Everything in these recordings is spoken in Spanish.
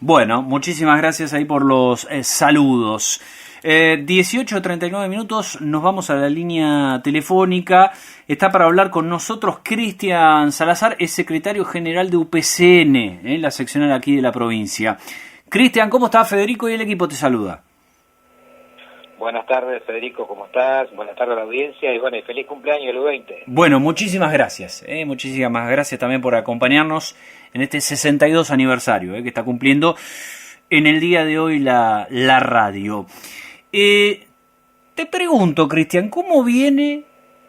Bueno, muchísimas gracias ahí por los saludos. 18:39 minutos, nos vamos a la línea telefónica. Está para hablar con nosotros Cristian Salazar, es secretario general de UPCN, la seccional aquí de la provincia. Cristian, ¿cómo estás? Federico y el equipo te saluda. Buenas tardes, Federico, ¿cómo estás? Buenas tardes a la audiencia y bueno, y feliz cumpleaños el 20. Bueno, muchísimas gracias. Muchísimas gracias también por acompañarnos en este 62 aniversario que está cumpliendo en el día de hoy la radio. Te pregunto, Cristian, ¿cómo viene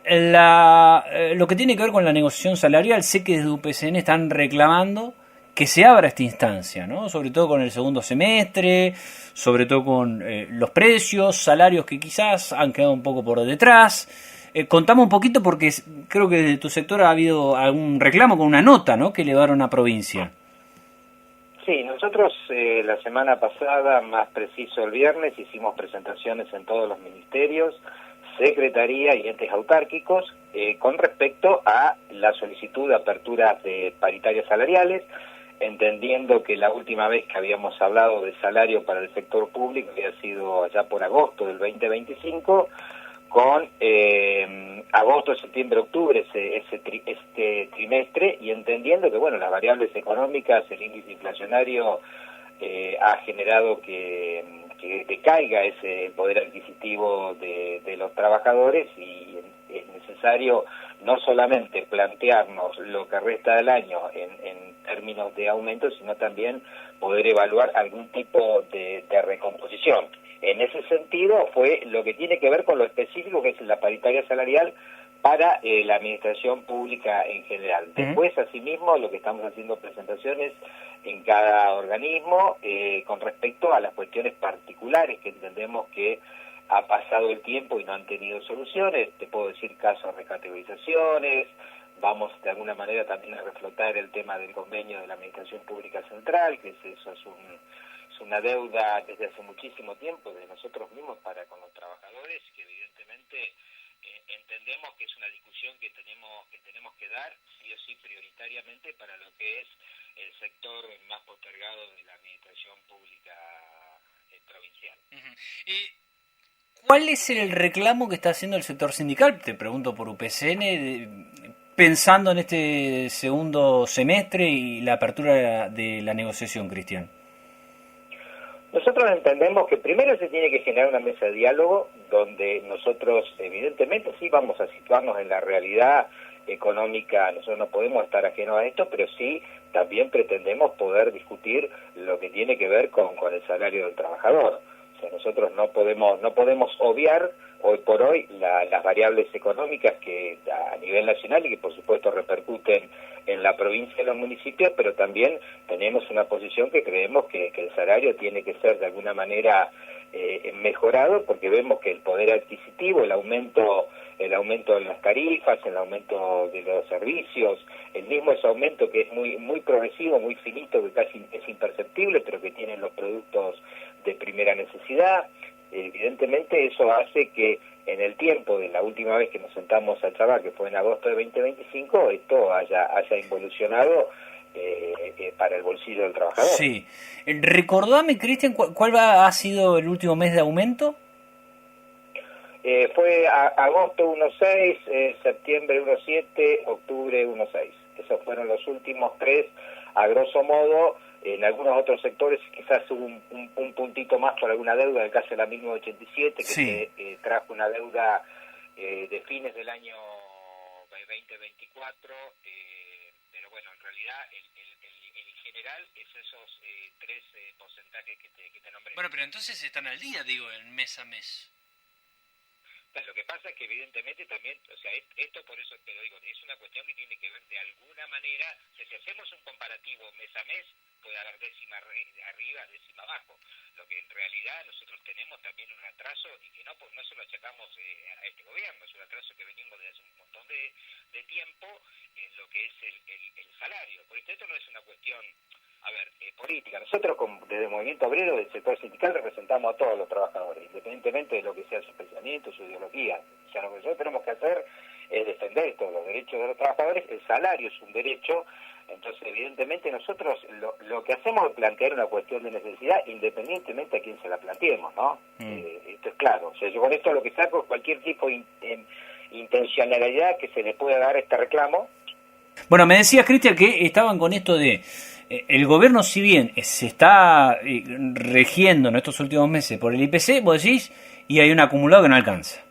lo que tiene que ver con la negociación salarial? Sé que desde UPCN están reclamando que se abra esta instancia, ¿no? Sobre todo con el segundo semestre, sobre todo con los precios, salarios que quizás han quedado un poco por detrás. Contame un poquito porque creo que desde tu sector ha habido algún reclamo con una nota, ¿no?, que elevaron a provincia. Sí, nosotros la semana pasada, más preciso el viernes, hicimos presentaciones en todos los ministerios, secretaría y entes autárquicos con respecto a la solicitud de aperturas de paritarias salariales, entendiendo que la última vez que habíamos hablado de salario para el sector público había sido allá por agosto del 2025, con agosto, septiembre, octubre, este trimestre, y entendiendo que bueno, las variables económicas, el índice inflacionario ha generado que decaiga ese poder adquisitivo de los trabajadores, y es necesario no solamente plantearnos lo que resta del año en términos de aumento, sino también poder evaluar algún tipo de recomposición. En ese sentido fue lo que tiene que ver con lo específico que es la paritaria salarial para la administración pública en general. Después, asimismo, lo que estamos haciendo presentaciones en cada organismo con respecto a las cuestiones particulares que entendemos que ha pasado el tiempo y no han tenido soluciones. Te puedo decir casos de recategorizaciones. Vamos de alguna manera también a reflotar el tema del convenio de la Administración Pública Central, que es una deuda desde hace muchísimo tiempo de nosotros mismos para con los trabajadores, que evidentemente entendemos que es una discusión que tenemos que dar sí o sí prioritariamente para lo que es el sector más postergado de la administración pública provincial. ¿Cuál es el reclamo que está haciendo el sector sindical? Te pregunto por UPCN, pensando en este segundo semestre y la apertura de la negociación, Cristian. Nosotros entendemos que primero se tiene que generar una mesa de diálogo donde nosotros evidentemente sí vamos a situarnos en la realidad económica. Nosotros no podemos estar ajenos a esto, pero sí también pretendemos poder discutir lo que tiene que ver con el salario del trabajador. O sea, nosotros no podemos obviar hoy por hoy las variables económicas que a nivel nacional y que por supuesto repercuten en la provincia y en los municipios, pero también tenemos una posición que creemos que el salario tiene que ser de alguna manera mejorado, porque vemos que el poder adquisitivo, el aumento de las tarifas, el aumento de los servicios, el mismo ese aumento que es muy progresivo, muy finito, que casi es imperceptible, pero que tienen los productos de primera necesidad. Evidentemente eso hace que en el tiempo de la última vez que nos sentamos a charlar, que fue en agosto de 2025, esto haya involucionado para el bolsillo del trabajador. Sí. Recordame, Cristian, ¿cuál ha sido el último mes de aumento? Fue agosto 1.6, septiembre 1.7, octubre 1.6. Esos fueron los últimos tres, a grosso modo. En algunos otros sectores quizás hubo un puntito más por alguna deuda, en el caso de la 1987, que sí, se trajo una deuda de fines del año 2024, pero bueno, en realidad en general es esos tres porcentajes que te nombré. Bueno, pero entonces están al día, digo, en mes a mes. Lo que pasa es que evidentemente también, o sea, esto por eso te lo digo, es una cuestión que tiene que ver de alguna manera, o sea, si hacemos un comparativo mes a mes, puede haber décima arriba, décima abajo. Lo que en realidad nosotros tenemos también un atraso, y que no se lo achacamos a este gobierno, es un atraso que venimos desde hace un montón de tiempo en lo que es el salario. Por esto no es una cuestión, política. Nosotros desde el Movimiento Obrero del sector sindical representamos a todos los trabajadores, independientemente de lo que sea su pensamiento, su ideología. O sea, lo que nosotros tenemos que hacer es defender todos los derechos de los trabajadores. El salario es un derecho Entonces, evidentemente, nosotros lo que hacemos es plantear una cuestión de necesidad, independientemente a quién se la planteemos, ¿no? Esto es claro. O sea, yo con esto lo que saco es cualquier tipo de intencionalidad que se le pueda dar a este reclamo. Bueno, me decías, Cristian, que estaban con esto de... el gobierno, si bien se está regiendo en estos últimos meses por el IPC, vos decís, y hay un acumulado que no alcanza.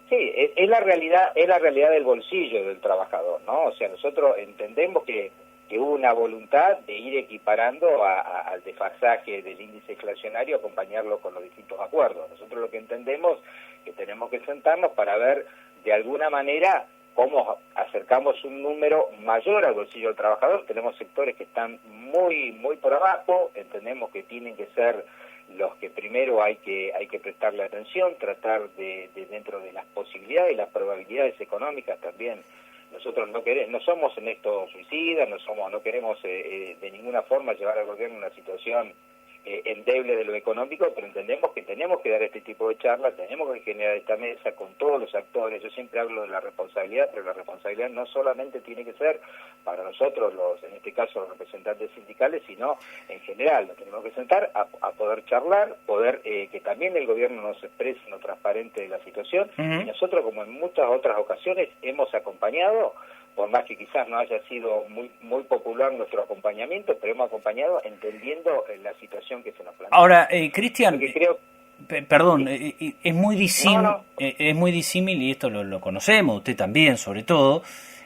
Sí, es la realidad del bolsillo del trabajador, ¿no? O sea, nosotros entendemos que hubo una voluntad de ir equiparando al desfasaje del índice inflacionario, acompañarlo con los distintos acuerdos. Nosotros lo que entendemos es que tenemos que sentarnos para ver de alguna manera cómo acercamos un número mayor al bolsillo del trabajador. Tenemos sectores que están muy por abajo, entendemos que tienen que ser los que primero hay que prestarle atención, tratar de dentro de las posibilidades y las probabilidades económicas también. Nosotros no somos en esto suicidas, no queremos de ninguna forma llevar al gobierno a una situación endeble de lo económico, pero entendemos que tenemos que dar este tipo de charlas, tenemos que generar esta mesa con todos los actores. Yo siempre hablo de la responsabilidad, pero la responsabilidad no solamente tiene que ser para nosotros, en este caso los representantes sindicales, sino en general. Nos tenemos que sentar a poder charlar, poder que también el gobierno nos exprese lo transparente de la situación. Y nosotros, como en muchas otras ocasiones, hemos acompañado, por más que quizás no haya sido muy popular nuestro acompañamiento, pero hemos acompañado entendiendo la situación que se nos plantea. Ahora, Cristian, perdón, sí. Es muy disímil, y esto lo conocemos, usted también, sobre todo,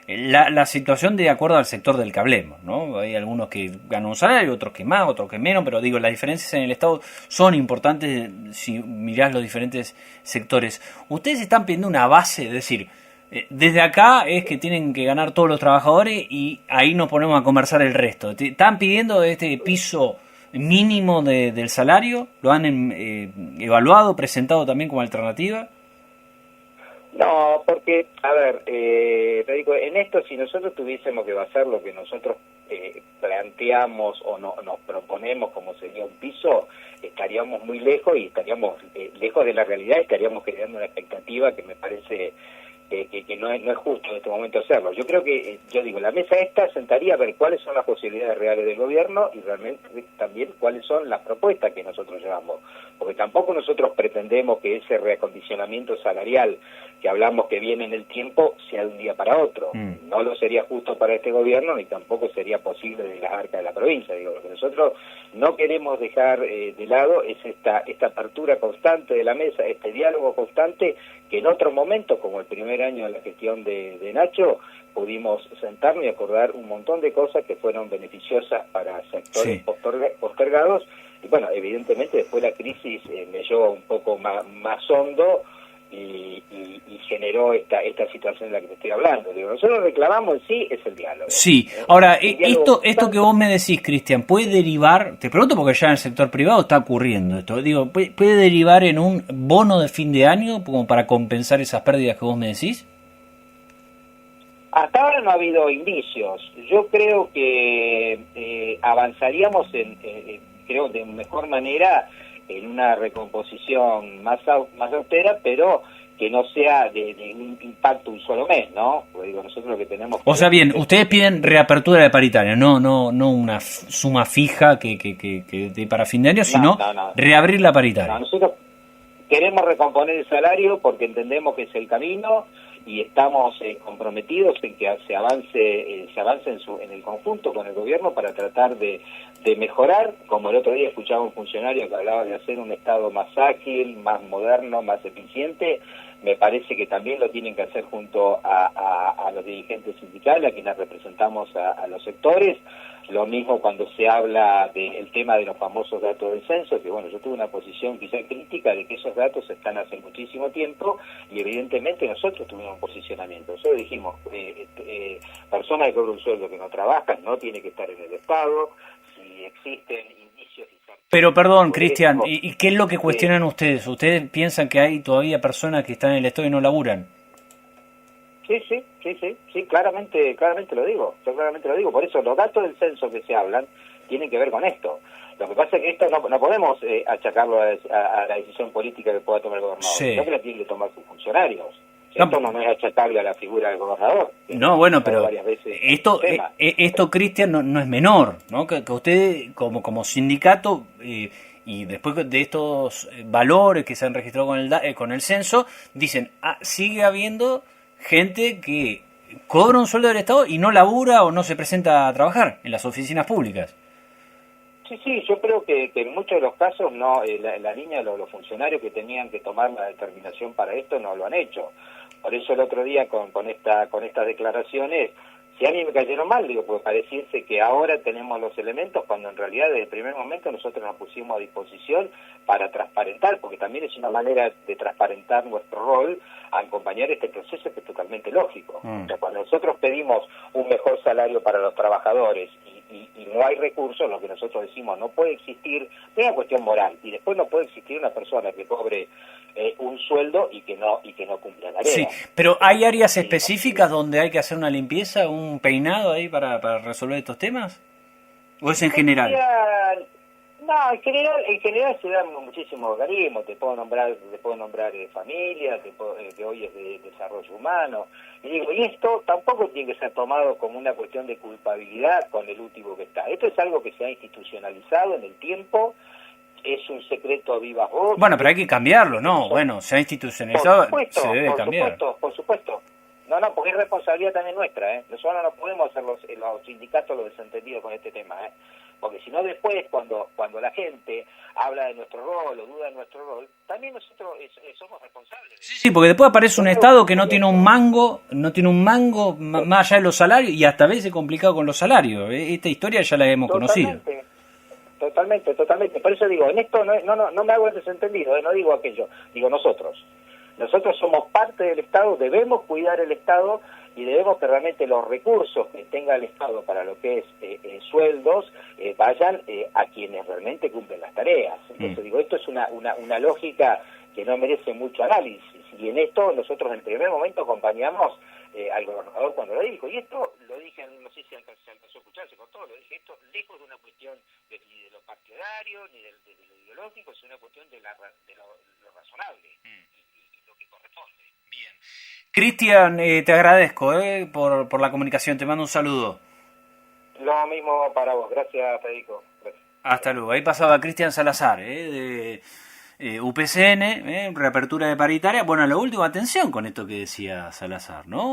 la situación de acuerdo al sector del que hablemos, ¿no? Hay algunos que ganan un salario, otros que más, otros que menos, pero digo, las diferencias en el Estado son importantes si mirás los diferentes sectores. Ustedes están pidiendo una base, es decir, desde acá es que tienen que ganar todos los trabajadores y ahí nos ponemos a conversar el resto. ¿Están pidiendo este piso mínimo del salario? ¿Lo han evaluado, presentado también como alternativa? No, porque, a ver, Federico, en esto si nosotros tuviésemos que basar lo que nosotros planteamos o nos proponemos como sería un piso, estaríamos muy lejos y estaríamos lejos de la realidad, estaríamos creando una expectativa que me parece que no es justo en este momento hacerlo. Yo creo que, la mesa esta sentaría a ver cuáles son las posibilidades reales del gobierno y realmente también cuáles son las propuestas que nosotros llevamos. Porque tampoco nosotros pretendemos que ese reacondicionamiento salarial que hablamos que viene en el tiempo sea de un día para otro. No lo sería justo para este gobierno ni tampoco sería posible de las arcas de la provincia. Lo que nosotros no queremos dejar de lado es esta apertura constante de la mesa, este diálogo constante que en otro momento, como el primer año de la gestión de Nacho, pudimos sentarnos y acordar un montón de cosas que fueron beneficiosas para sectores postergados. Y bueno, evidentemente después la crisis me llevó un poco más hondo y generó esta situación de la que te estoy hablando. Nosotros reclamamos en sí es el diálogo. Sí, ahora, esto que vos me decís, Cristian, ¿puede derivar, te pregunto porque ya en el sector privado está ocurriendo esto, ¿puede derivar en un bono de fin de año como para compensar esas pérdidas que vos me decís? Hasta ahora no ha habido indicios. Yo creo que avanzaríamos creo de mejor manera en una recomposición más austera, pero que no sea de un impacto un solo mes, ¿no? Porque nosotros lo que tenemos... O sea, bien, ustedes piden reapertura de paritaria, no una suma fija que para fin de año, sino reabrir la paritaria. Nosotros queremos recomponer el salario porque entendemos que es el camino y estamos comprometidos en que se avance en el conjunto con el gobierno para tratar de mejorar. Como el otro día escuchaba un funcionario que hablaba de hacer un Estado más ágil, más moderno, más eficiente. Me parece que también lo tienen que hacer junto a los dirigentes sindicales, a quienes representamos a los sectores. Lo mismo cuando se habla del tema de los famosos datos del censo, que bueno, yo tuve una posición quizá crítica de que esos datos están hace muchísimo tiempo y evidentemente nosotros tuvimos un posicionamiento. Nosotros dijimos, personas que cobran un sueldo que no trabajan no tiene que estar en el Estado, si existen indicios... Pero perdón, Cristian, ¿y qué es lo que cuestionan ustedes? ¿Ustedes piensan que hay todavía personas que están en el Estado y no laburan? Sí, claramente lo digo, por eso los datos del censo que se hablan tienen que ver con esto. Lo que pasa es que esto no podemos achacarlo a la decisión política que pueda tomar el gobernador, sino que la tienen que tomar sus funcionarios. Esto no es achacable a la figura del gobernador. No, bueno, pero esto Cristian, no es menor, ¿no? Que usted, como sindicato, y después de estos valores que se han registrado con el censo, dicen, sigue habiendo gente que cobra un sueldo del Estado y no labura o no se presenta a trabajar en las oficinas públicas. Sí, yo creo que en muchos de los casos no, la línea de los funcionarios que tenían que tomar la determinación para esto no lo han hecho. Por eso el otro día con estas declaraciones, si a mí me cayeron mal, digo, pues pareciese que ahora tenemos los elementos cuando en realidad desde el primer momento nosotros nos pusimos a disposición para transparentar, porque también es una manera de transparentar nuestro rol a acompañar este proceso que es totalmente lógico. O sea, cuando nosotros pedimos un mejor salario para los trabajadores y no hay recursos, lo que nosotros decimos no puede existir, es una cuestión moral, y después no puede existir una persona que cobre un sueldo y que no cumpla la tarea. Sí, pero ¿hay áreas específicas donde hay que hacer una limpieza, un peinado ahí para resolver estos temas? ¿O es en general? No, en general se dan muchísimos organismos, te puedo nombrar familia, que hoy es de desarrollo humano, y esto tampoco tiene que ser tomado como una cuestión de culpabilidad con el último que está. Esto es algo que se ha institucionalizado en el tiempo, es un secreto a vivas voces. Bueno, pero hay que cambiarlo, ¿no? Bueno, se ha institucionalizado, se debe cambiar. Por supuesto. No, porque es responsabilidad también nuestra, Nosotros no podemos hacer los sindicatos los desentendidos con este tema, Porque si no después, cuando la gente habla de nuestro rol o duda de nuestro rol, también nosotros somos responsables. Sí, porque después aparece un Estado que no tiene un mango más allá de los salarios, y hasta a veces complicado con los salarios. Esta historia ya la hemos conocido. Totalmente. Por eso digo, en esto no me hago el desentendido, no digo aquello, digo nosotros. Nosotros somos parte del Estado, debemos cuidar el Estado y debemos que realmente los recursos que tenga el Estado para lo que es sueldos vayan a quienes realmente cumplen las tareas. Entonces digo, esto es una lógica que no merece mucho análisis, y en esto nosotros en primer momento acompañamos al gobernador cuando lo dijo, y esto lo dije, no sé si se alcanzó a escuchar, se contó, lo dije, esto lejos de una cuestión ni de lo partidario ni de lo ideológico, es una cuestión de lo razonable y lo que corresponde. Bien. Cristian, te agradezco por la comunicación, te mando un saludo. Lo mismo para vos, gracias Federico. Gracias. Hasta luego. Ahí pasaba Cristian Salazar, de UPCN, reapertura de paritaria. Bueno, la última atención con esto que decía Salazar, ¿no?